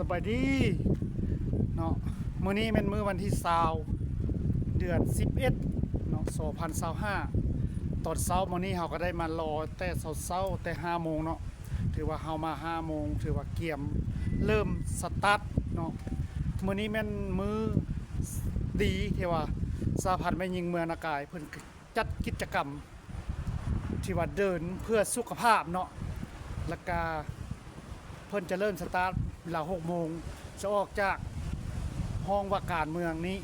บายดีเนาะมื้อนี้เป็นมื้อวันที่20เดือน11เนาะ2025ตอนเช้ามื้อนี้เฮาก็ได้มารอแต่เช้าแต่5โมงเนาะถือว่าเฮามา5โมงถือว่าเกียมเริ่มสตาร์ทเนาะมื้อนี้แม่นมื้อดีที่ว่าสหพันธ์แม่หญิงเมืองนากายเพิ่นจัดกิจกรรมที่ว่าเดินเพื่อสุขภาพเนาะแล้วก็เพิ่นจะเริ่มสตาร์ทเวลา6โมงจะออกจากห้องว่าการเมืองนี้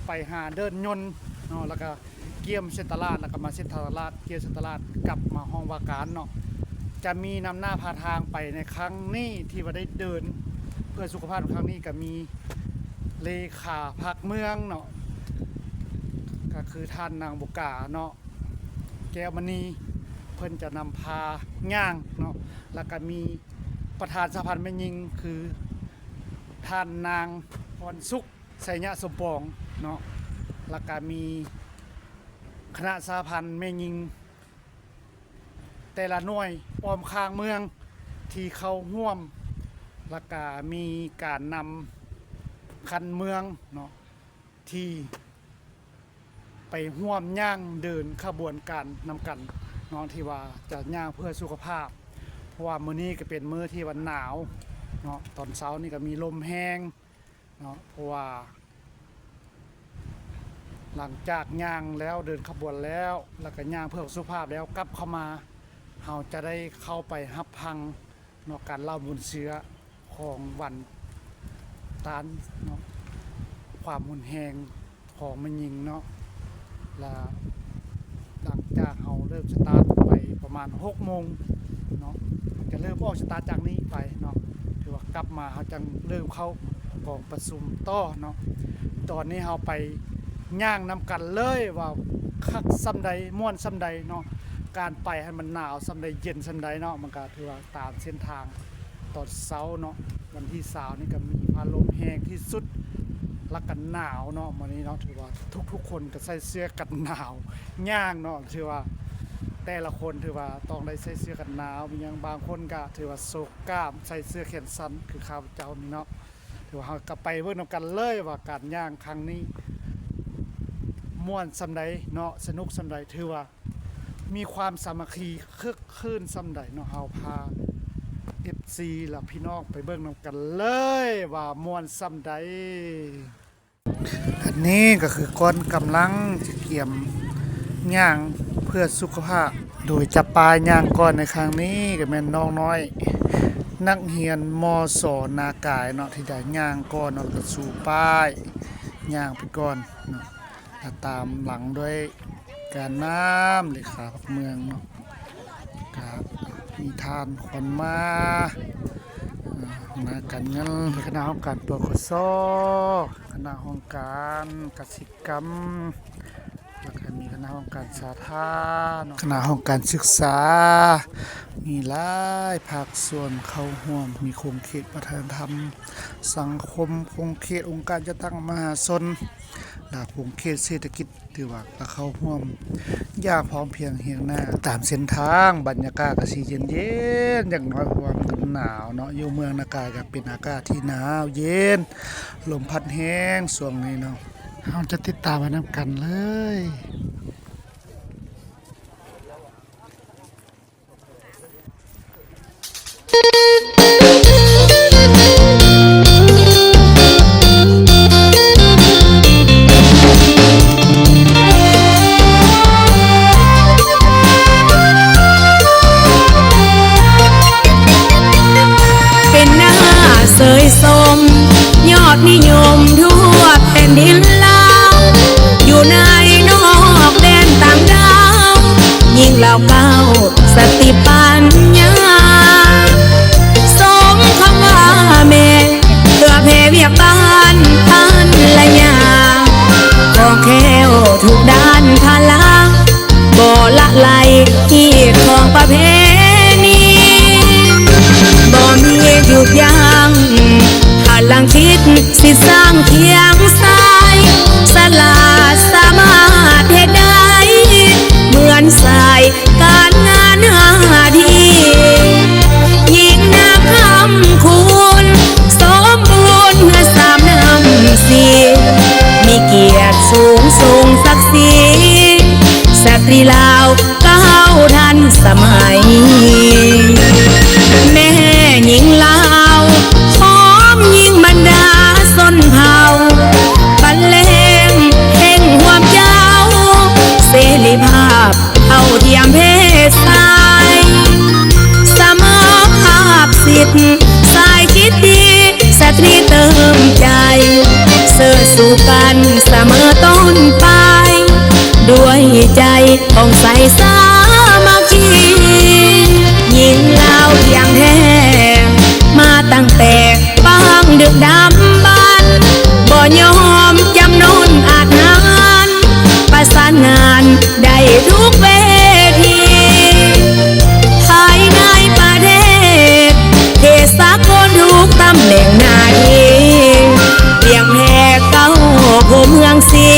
ไปหาเดินยนต์เนาะแล้วก็เกี่ยมเส้นตลาดแล้วก็มาเส้นตลาดเกี่ยมเส้นตลาดกลับมาห้องว่าการเนาะจะมีนำหน้าพาทางไปในครั้งนี้ที่ว่าได้เดินเพื่อสุขภาพครั้งนี้ก็มีเลขาพรรคเมืองเนาะก็คือท่านนางบุกาเนาะแก้วมณีเพิ่นจะนำพาย่างเนาะแล้วก็มีประธานสหพันธ์แม่หญิงคือท่านนางพรสุขไสยะสมปองเนาะแล้วก็มีคณะสหพันธ์แม่หญิงแต่ละหน่วยอ้อมข้างเมืองที่เข้าร่วมแล้วก็มีการนำคันเมืองเนาะที่ไปร่วมย่างเดินขบวนการนำกันเนาะที่ว่าจะย่างเพื่อสุขภาพเพราะว่ามื้อนี้ก็เป็นมื้อที่วันหนาวเนาะตอนเช้านี่ก็มีลมแห้งเนาะเพราะว่าหลังจากย่างแล้วเดินขบวนแล้วก็ย่างเพื่อสุขภาพแล้วกลับเข้ามาเราจะได้เข้าไปรับพังเนาะการเล่าบุญเชื้อของวันตานเนาะความหุนแหงของมันยิงเนาะและหลังจากเราเริ่มสตาร์ทไปประมาณ6โมงเนาะจะเริ่มออกสตาร์ทจากนี้ไปเนาะถือว่ากลับมาเราจะเริ่มเข้ากองประชุมต่อเนาะตอนนี้เราไปย่างนำกันเลยว่าคักซ้ำใดม่วนซ้ำใดเนาะการไปให้มันหนาวซ้ำใดเย็นซ้ำใดเนาะมันก็ถือว่าตามเส้นทางตอนเช้าเนาะวันที่20นี่ก็มีพาลมแห้งที่สุดแล้วกันหนาวเนาะวันนี้เนาะถือว่าทุกคนก็ใส่เสื้อกันหนาวย่างเนาะถือว่าแต่ละคนถือว่าต้องได้ใส่เสื้อกันหนาวมีอย่างบางคนก็ถือว่าโศกกล้ามใส่เสื้อแขนสั้นคือข้าพเจ้านี่เนาะถือว่าเราก็ไปเบิ่งนำกันเลยว่าการย่างครั้งนี้ม่วนซำใดเนาะสนุกซำใดถือว่ามีความสามัคคีคึกคืนซำใดเนาะเฮาพา FC และพี่น้องไปเบิ่งนำกันเลยว่าม่วนซำใดอันนี้ก็คือก้อนกำลังจะเกี่ยมย่างเพื่อสุขภาพโดยจะปลายย่างก่อนในครั้งนี้ก็แม่นน้องน้อยนักเรียนมศนากายเนาะที่ได้ย่างก่อนเนาะก็สู่ป้ายย่างไปก่อนเนาะตามหลังด้วยการน้ำเลขาพรรคเมืองเนาะครับมีทานคนมาการเงินคณะองค์การปกครองคณะองค์การกสิกรรมแล้วก็มีคณะองค์การสาธารณะคณะองค์การศึกษามีหลายภาคส่วนเข้าร่วมมีโครงเขตวัฒนธรรมสังคมโครงเขตองค์การจัดตั้งมหาชนและโครงเขตเศรษฐกิจถือว่าเข้าร่วมอย่างพร้อมเพรียงเฮียงหน้าตามเส้นทางบรรยากาศก็สิเย็นๆอย่างน้อยเพราะว่ามันหนาวเนาะอยู่เมืองนากายก็เป็นอากาศที่หนาวเย็นลมพัดแห้งช่วงนี้เนาะเราจะติดตามมานํกันเลยเสยสมยอดนิยมทั่วแผ่นดินลาวอยู่ในนอกแดนต่างดาวยิ่งเหล่าเก้าสติปัญญาสมคำว่าแม่เพื่อเพเวียกบ้านพันละยาก็แค่ทุกด้านพลังบ่ละไลที่ของประเพณีบ่มีหยุดยั้งพลังคิดสิสร้างเคียงสายสลาดสามารถเหตุใดเหมือนสายการงานหาทียิ่งนักคำคุณสม ด้วยใจของใสสามัคคียิ่งเล่าอย่างแท้มาตั้งแต่ปางดึกดำบรรพ์บ่ยอมจำนนอาจงานประสานงานได้ทุกเวทีภายในประเทศเทศกลทุกตำแหน่งหน้าที่เพียงแค่เก้าผู้เมืองสี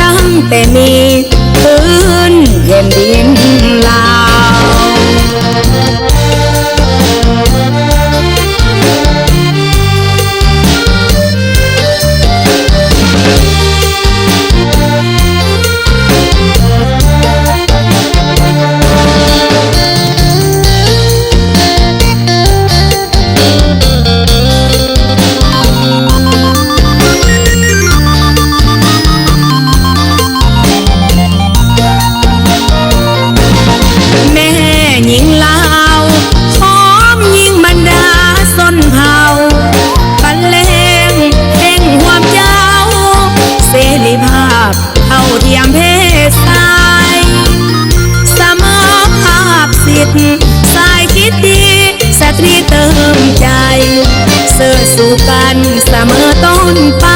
ตั้งแต่มีพื้นแผ่นดินลาวสายคิดดีสตรีเติมใจเสื่อสู่กันเสมอต้นไป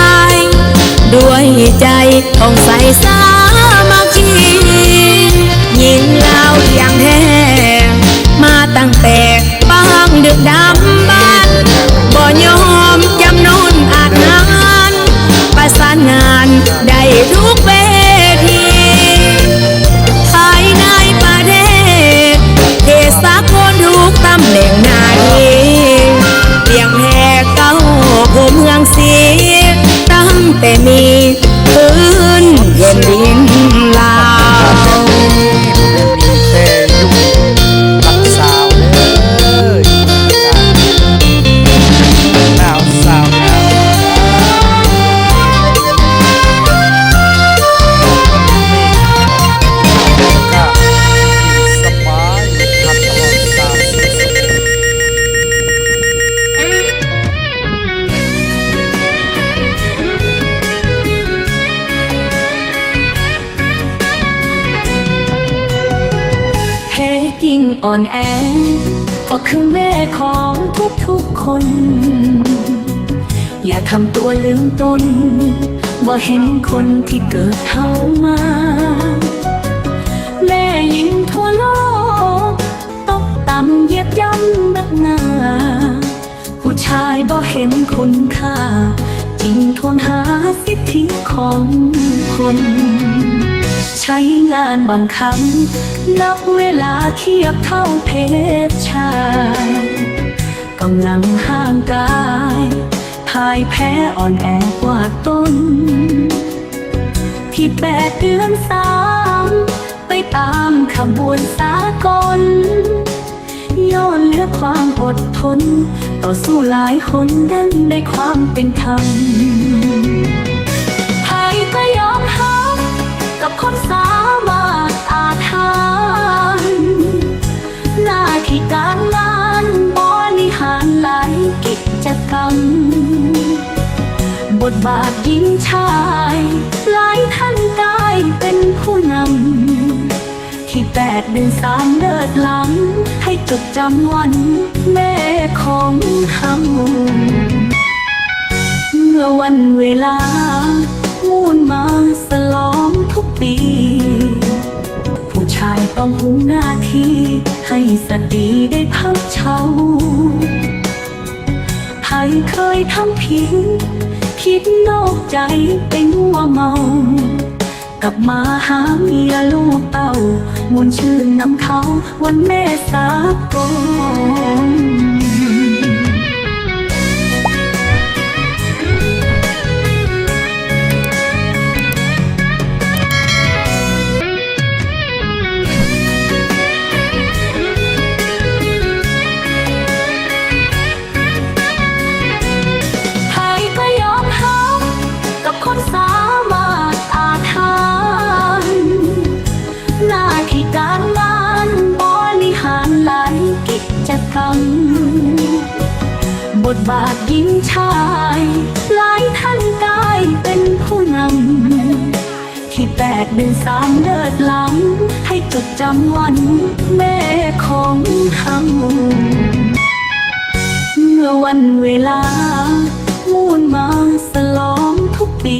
ด้วยใจของใสสามัคคียิ่งเล่าอย่างแท้มาตั้งแต่ปางดึกดำบรรพ์บ่ยอมจำนนอาจงานประสานงานได้ทุกเวทีภายในประเทศเทศกลทุกตำแหน่งหน้าที่เพียงแค่เก้าผู้เมืองสีตั้งแต่มีพื้นแผ่นดินลาว แต่อยู่รักสาวเลยหนาวสาวหนาวก็สบายทับตลอดสาวสุดสบายแท้จริงอ่อนแอก็คือแม่ของทุกๆคน อย่าทำตัวลืมตนว่าเห็นคนที่เกิดเข้ามา แม่ยิงทั่วโลกตกต่ำเหยียบย่ำนักหนาผู้ชายบ่เห็นคุณค่าจริงทนหาสิทธิของคน ใช้งานบางครั้งนับเวลาเทียบเท่าเพศชายกำลังห่างกายพ่ายแพ้อ่อนแอกว่าต้น ที่8 เดือน 3ไปตามขบวนสากลย้อนเหลือความอดทนต่อสู้หลายคนดันได้ความเป็นธรรมใครก็ยอมหักกับคนสามารถอาถรรพ์หน้าที่การงานบริหารหลายกิจกรรมบทบาทหญิงชายหลายท่านได้เป็นผู้นำที่8 เดือน 3เลิศล้ำให้จดจำวันแม่ของเฮาเมื่อวันเวลามุ่นมาสลองทุกปี ผู้ชายต้องหูหน้าที่ให้สตรีได้พักเช้าใครเคยทำผิดคิดนอกใจไปงัวเมากลับมาหาเมียลูกเต้ามวนชื่นนำเขาวันแม่สากล บทบาทหญิงชายหลายท่านกลายเป็นผู้นำที่8 ดเป็นสามเลิศล้ำให้จดจำวันแม่ของเฮาเมื่อวันเวลามุ่นมาสลองทุกปี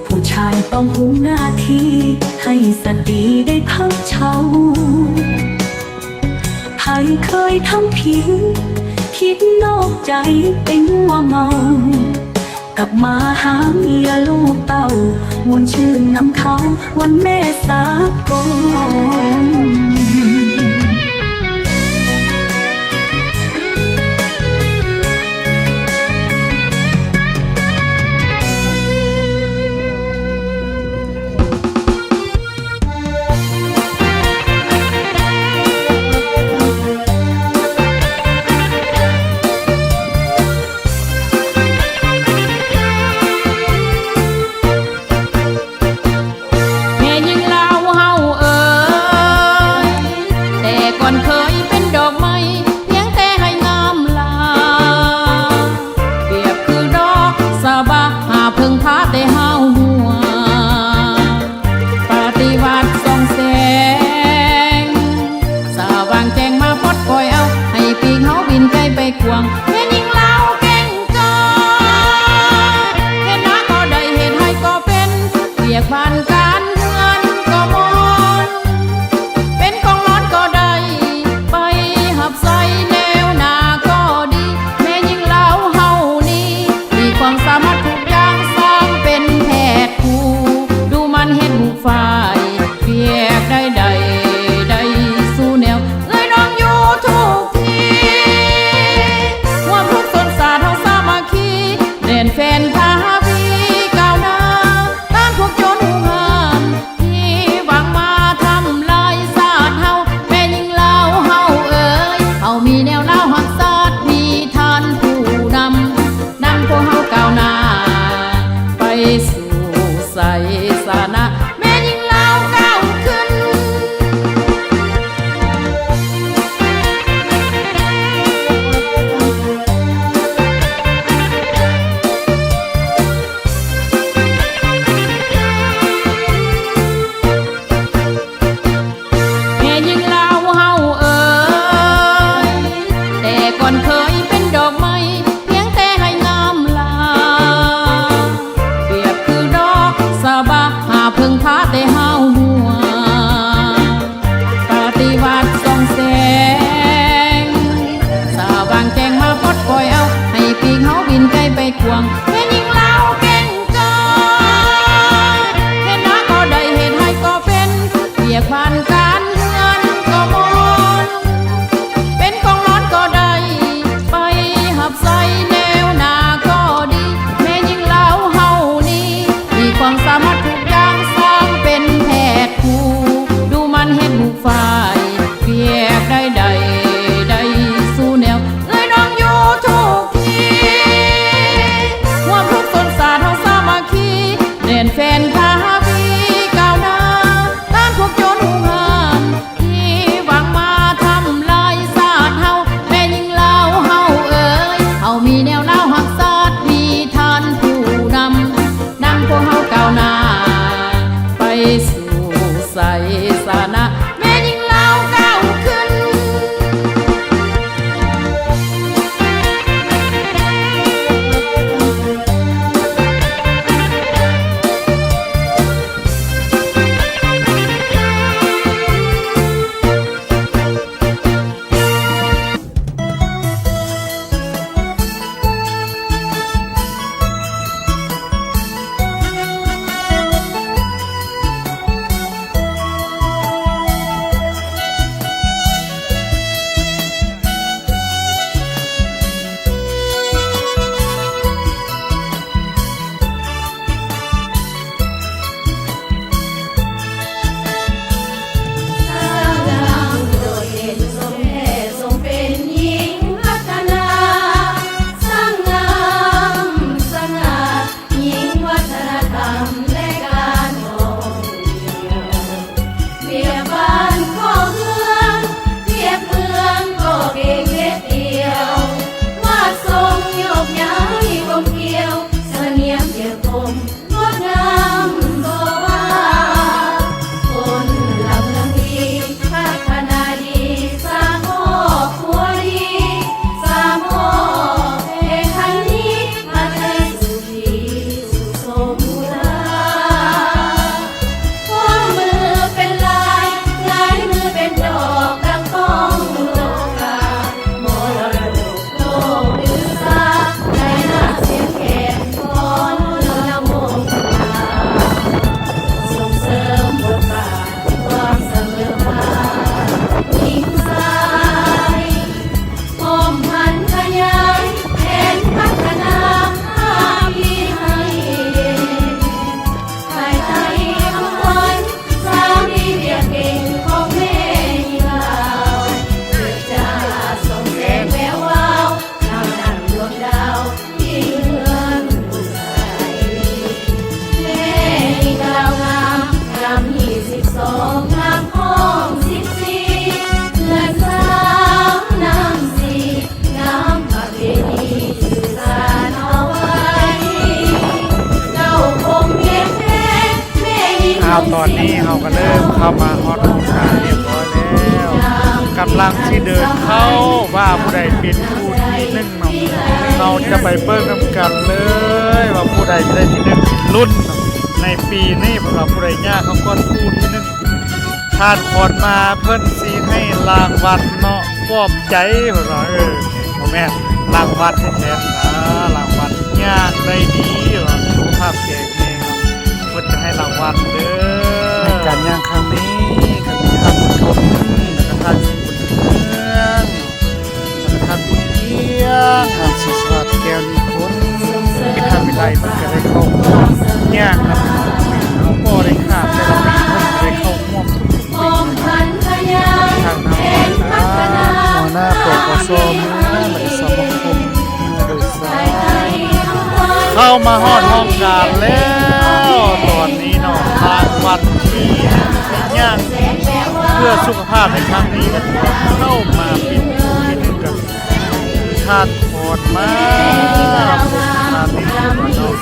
ผู้ชายต้องหูหน้าที่ให้สตรีได้พักเช้าใครเคยทำผิดคิดนอกใจเป็นว่าเมากลับมาหาเมียลูกเต้าวนชื่นนำเขาวันแม่สากลกวางแม่ยิงเล่าเก่งกาเห็นน้าก็ได้เห็นให้ก็เป็นเรียกผ่านการเงินก็มอนเป็นกองร้อนก็ได้ไปหับใส่แนวหน้าก็ดีแม่ยิงเล่าเฮานี่มีความสามารถทุกอย่างสร้างเป็นแพทย์ผู้ดูมันเห็นหูฝ่ายเรียกได้สู้แนวเลยน้องอยู่ทุกแฟนพาวีก้าวหน้าต้านพวกโจรหูหานที่หวังมาทำลายศาสตร์เฮาแม่ยิงเล่าเฮาเอ๋ยเฮามีแนวเล่าหักศาสตร์มีท่านผู้นำพวกเฮาก้าวหน้าไปสู่ใสสานะแม่ยิงเล่าก้าวขึ้นแต่เฮาหัวปฏิวัติส่องแสงสาว่างแจงมาพดปล่อยเอาให้ปีกเฮาบินไกลไปกวางแม่ยิงเล่าเก่งกาเห็นน้าก็ได้เห็นให้ก็เป็นเรียกผ่านการเงินก็มอนเป็นกองร้อนก็ได้ไปหับใส่แนวหน้าก็ดีแม่ยิงเล่าเฮานี่มีความสามารถทุกอย่างเป็นแพทย์ผู้ดูมันเห็นหูฝ่ายเรียกได้สู้แนวเลยน้องอยู่ทุกที่ห่วงทุกสนสารเฮาสามัคคีเด่นแฟนพาวีก้าวหน้าต้านพวกโจรหูหานที่หวังมาทำลายศาสตร์เฮาแม่ยิงเล่าเฮาเอ๋ยเฮามีแนวเล่าหักศาสตร์มีท่านผู้นำพวกเฮาก้าวหน้าไปสู่ใสสานะแม่ยิงเล่าก้าวขึ้น งดงาม เอาตอนนี้เราก็เริ่มเข้ามาฮอตโรงงานเรียบร้อยแล้วกำลังที่เดินเข้าว่าผู้ใดเป็นผู้ที่หนึ่งเนาะเราจะไปเบิ่งนำกันเลยว่าผู้ใดจะได้ที่หนึ่งรุ่นเนาะในปีนี้สำหรับผู้ใดยากเขาก็ผู้ที่หนึ่งทานพรมาเพิ่นสีให้รางวัลเนาะปลอบใจเพิ่นว่าบ่แม่นรางวัลแท้ๆนะรางวัลยากได้ดีว่าสุขภาพแข็งแรงเนาะเพิ่นจะให้รางวัลเด้อในการย่างครั้งนี้ก็มีท่านผู้ชมแล้วก็ท่านผู้เมืองแล้วก็ท่านผู้เที่ยงท่านสิสวัสดิ์แก้วนิพนธ์เป็นทางวิไลเพิ่นก็ได้เข้าย่างนะเอาบ่ได้ขาดแต่ละปีเพิ่นก็ได้เข้าร่วมทุกๆปีทางน้ำหัวหน้าปกสมหรือสมาคมโดยสารเข้ามาฮอดห้องการแล้วตอนนี้เนาะทางวัดที่ย่างเพื่อสุขภาพในครั้งนี้เข้ามาเป็นผู้ที่หนึ่งกับชาติโคตรมากทานนี้เนาะ